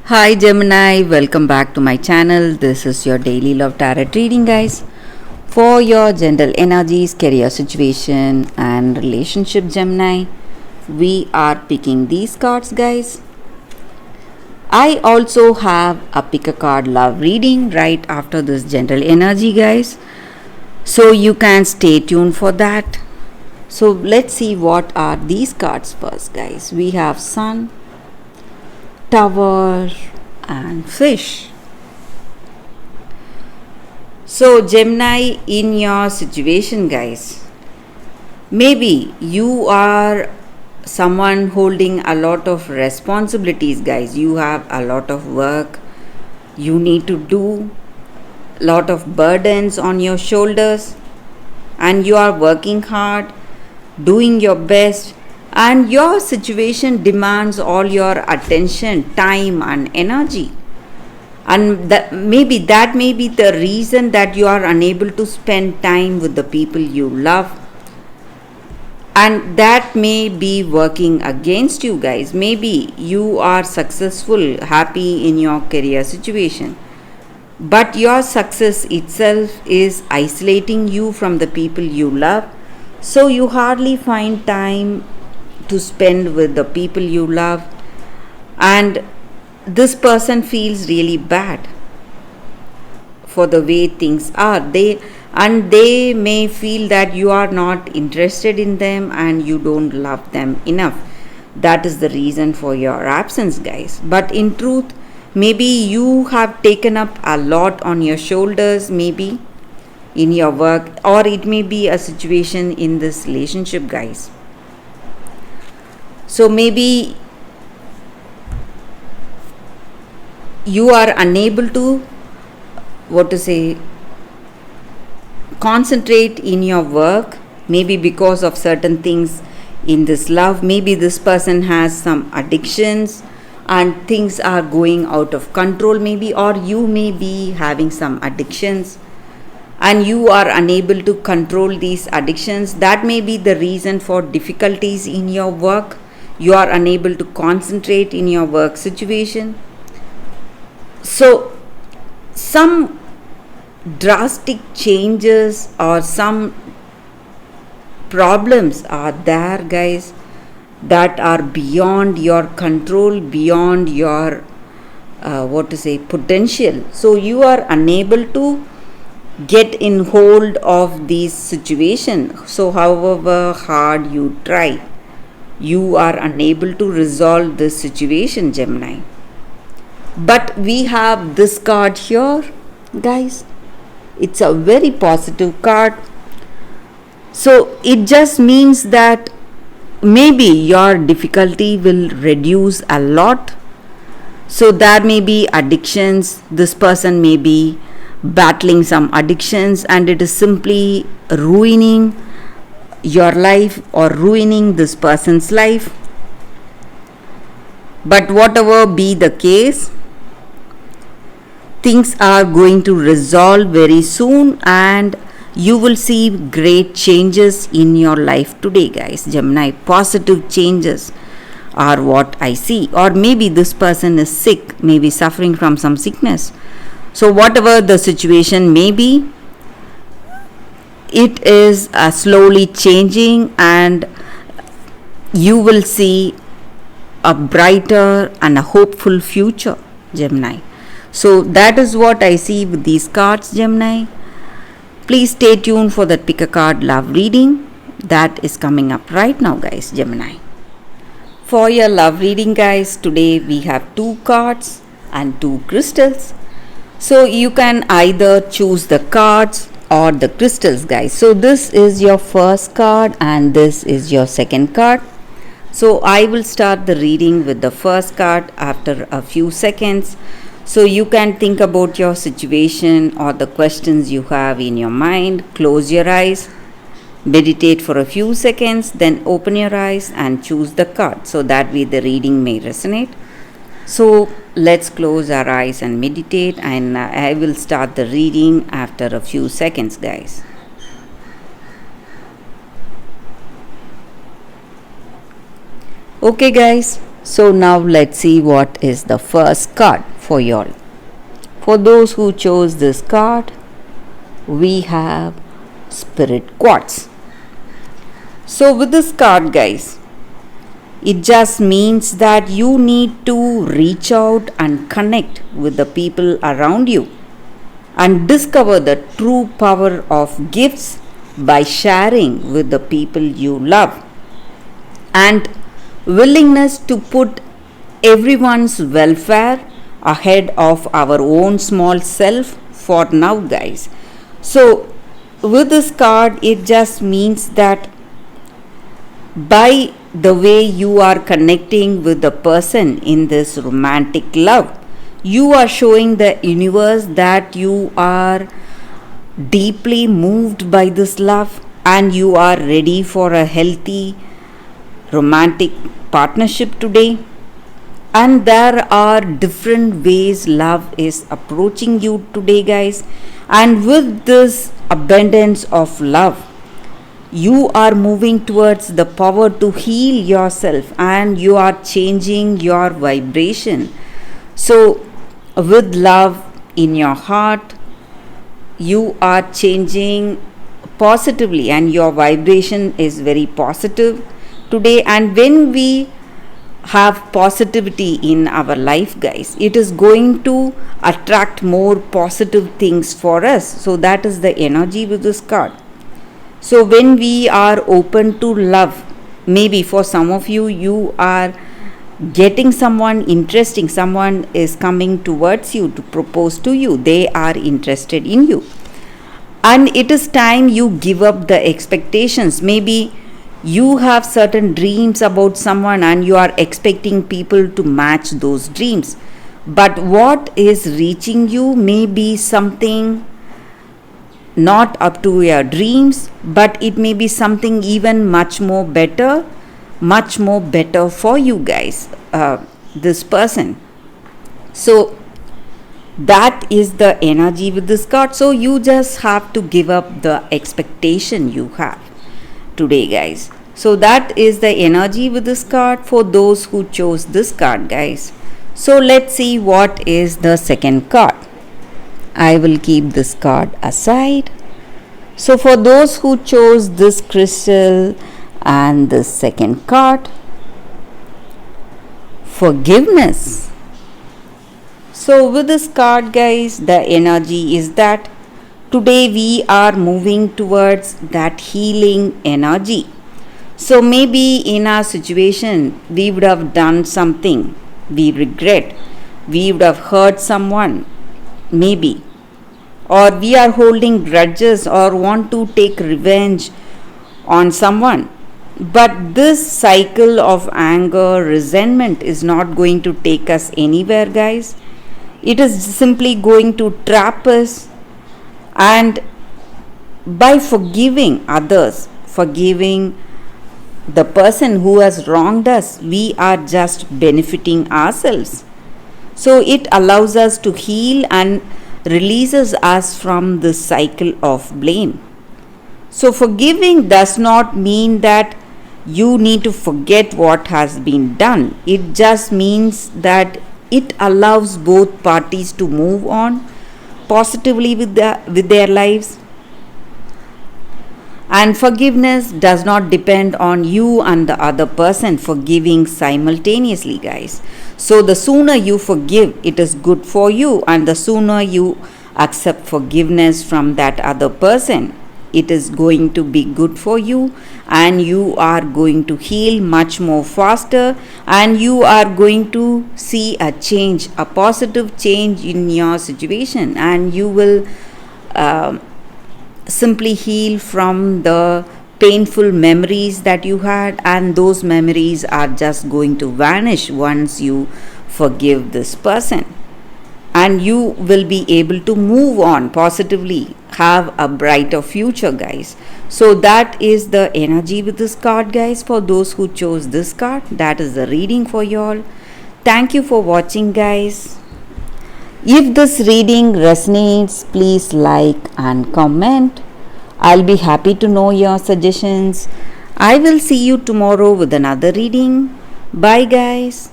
Hi Gemini, welcome back to my channel. This is your daily love tarot reading, guys. For your general energies, career situation, and relationship, Gemini, we are picking these cards, guys. I also have a pick a card love reading right after this general energy, guys. So you can stay tuned for that. So let's see what are these cards first, guys. We have Sun, Tower, and Fish. So, Gemini, in your situation, guys, maybe you are someone holding a lot of responsibilities, guys. You have a lot of work you need to do, lot of burdens on your shoulders, and you are working hard, doing your best, and your situation demands all your attention, time, and energy. And that may be the reason that you are unable to spend time with the people you love, and that may be working against you, guys. Maybe you are successful, happy in your career situation, but your success itself is isolating you from the people you love, so you hardly find time to spend with the people you love, and this person feels really bad for the way things are. They may feel that you are not interested in them and you don't love them enough. That is the reason for your absence, guys. But in truth, maybe you have taken up a lot on your shoulders, maybe in your work, or it may be a situation in this relationship, guys. So maybe you are unable to concentrate in your work, maybe because of certain things in this love. Maybe this person has some addictions and things are going out of control, maybe, or you may be having some addictions and you are unable to control these addictions. That may be the reason for difficulties in your work. You are unable to concentrate in your work situation. So some drastic changes or some problems are there, guys, that are beyond your control, beyond your potential. So you are unable to get in hold of this situation. So however hard you try, you are unable to resolve this situation, Gemini. But we have this card here, guys. It's a very positive card. So it just means that maybe your difficulty will reduce a lot. So there may be addictions. This person may be battling some addictions and it is simply ruining your life or ruining this person's life. But whatever be the case, things are going to resolve very soon and you will see great changes in your life today, guys. Gemini, positive changes are what I see. Or maybe this person is sick, maybe suffering from some sickness. So whatever the situation may be, it is slowly changing and you will see a brighter and a hopeful future, Gemini. So that is what I see with these cards, Gemini. Please stay tuned for that pick a card love reading that is coming up right now, guys, Gemini. For your love reading, guys, today we have 2 cards and 2 crystals. So you can either choose the cards or the crystals, guys. So this is your first card and this is your second card. So I will start the reading with the first card after a few seconds. So you can think about your situation or the questions you have in your mind. Close your eyes, meditate for a few seconds, then open your eyes and choose the card. So that way the reading may resonate. So let's close our eyes and meditate, and I will start the reading after a few seconds, guys. Okay, guys. So now let's see what is the first card for y'all. For those who chose this card, we have Spirit Quartz. So with this card, guys, it just means that you need to reach out and connect with the people around you and discover the true power of gifts by sharing with the people you love, and willingness to put everyone's welfare ahead of our own small self for now, guys. So with this card, it just means that by the way you are connecting with the person in this romantic love, you are showing the universe that you are deeply moved by this love and you are ready for a healthy romantic partnership today. And there are different ways love is approaching you today, guys. And with this abundance of love, you are moving towards the power to heal yourself and you are changing your vibration. So with love in your heart, you are changing positively and your vibration is very positive today. And when we have positivity in our life, guys, it is going to attract more positive things for us. So that is the energy with this card. So when we are open to love, maybe for some of you, you are getting someone interesting, someone is coming towards you to propose to you, they are interested in you, and it is time you give up the expectations. Maybe you have certain dreams about someone and you are expecting people to match those dreams, but what is reaching you may be something not up to your dreams, but it may be something even much more better for you guys, this person. So that is the energy with this card. So you just have to give up the expectation you have today, guys. So that is the energy with this card for those who chose this card, guys. So let's see what is the second card. I will keep this card aside. So for those who chose this crystal and the second card, forgiveness. So with this card, guys, the energy is that today we are moving towards that healing energy. So maybe in our situation, we would have done something we regret, we would have hurt someone, maybe, or we are holding grudges or want to take revenge on someone. But this cycle of anger, resentment is not going to take us anywhere, guys. It is simply going to trap us. And by forgiving others, forgiving the person who has wronged us, we are just benefiting ourselves. So it allows us to heal and releases us from this cycle of blame. So forgiving does not mean that you need to forget what has been done. It just means that it allows both parties to move on positively with their lives. And forgiveness does not depend on you and the other person forgiving simultaneously, guys. So the sooner you forgive, it is good for you, and the sooner you accept forgiveness from that other person, it is going to be good for you, and you are going to heal much more faster, and you are going to see a change, a positive change in your situation, and you will simply heal from the painful memories that you had, and those memories are just going to vanish once you forgive this person, and you will be able to move on positively, have a brighter future, guys. So that is the energy with this card, guys. For those who chose this card, that is the reading for you all. Thank you for watching, guys. If this reading resonates, please like and comment. I'll be happy to know your suggestions. I will see you tomorrow with another reading. Bye, guys.